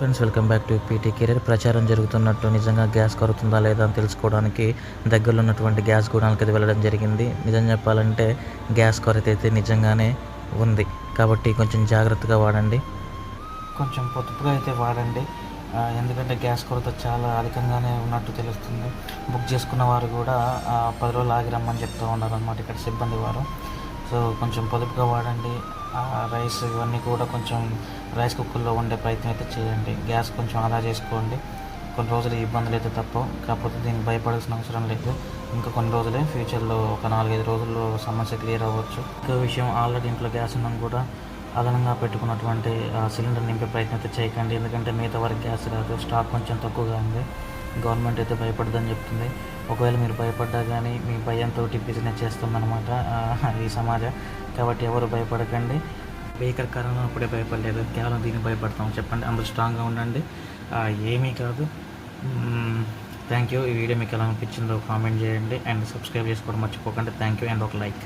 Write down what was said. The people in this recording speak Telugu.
Friends, welcome back to PT career. ప్రచారం జరుగుతున్నట్టు నిజంగా గ్యాస్ కొరుతుందా లేదా అని తెలుసుకోవడానికి దగ్గరలో ఉన్నటువంటి గ్యాస్ గోడౌన్కి వెళ్ళడం జరిగింది. నిజం చెప్పాలంటే గ్యాస్ కొరత అయితే నిజంగానే ఉంది. కాబట్టి కొంచెం జాగ్రత్తగా వాడండి, కొంచెం పొదుపుగా అయితే వాడండి. ఎందుకంటే గ్యాస్ కొరత చాలా అధికంగానే ఉన్నట్టు తెలుస్తుంది. బుక్ చేసుకున్న వారు కూడా 10 రోజులు ఆగి రమ్మని చెప్తూ ఉన్నారు అన్నమాట ఇక్కడ సిబ్బంది వారు. సో కొంచెం పొదుపుగా వాడండి. రైస్ ఇవన్నీ కూడా కొంచెం రైస్ కుక్కర్లో వండే ప్రయత్నం అయితే చేయండి. గ్యాస్ కొంచెం ఆదా చేసుకోండి. కొన్ని రోజులు ఇబ్బందులు అయితే తప్పవు, కాకపోతే దీనికి భయపడాల్సిన అవసరం లేదు. ఇంకా కొన్ని రోజులే, ఫ్యూచర్లో ఒక 4-5 రోజుల్లో సమస్య క్లియర్ అవ్వచ్చు. ఇంకో విషయం, ఆల్రెడీ ఇంట్లో గ్యాస్ ఉన్నాను కూడా అదనంగా పెట్టుకున్నటువంటి సిలిండర్ నింపే ప్రయత్నం అయితే చేయకండి. ఎందుకంటే మిగతా వరకు గ్యాస్ రాదు, స్టాక్ కొంచెం తక్కువగా ఉంది. గవర్నమెంట్ అయితే భయపడదని చెప్తుంది. ఒకవేళ మీరు భయపడ్డా కానీ మీ భయంతో బిజినెస్ చేస్తుందన్నమాట ఈ సమాజం. కాబట్టి ఎవరు భయపడకండి. బేకర్ కరోనా అప్పుడే భయపడలేదు, కేవలం దీనికి భయపడతాం. చెప్పండి, అందరూ స్ట్రాంగ్గా ఉండండి. ఏమీ కాదు. Thank you. ఈ వీడియో మీకు ఎలా అనిపించిందో కామెంట్ చేయండి అండ్ సబ్స్క్రైబ్ చేసుకోవడం మర్చిపోకండి. థ్యాంక్ యూ అండ్ ఒక లైక్.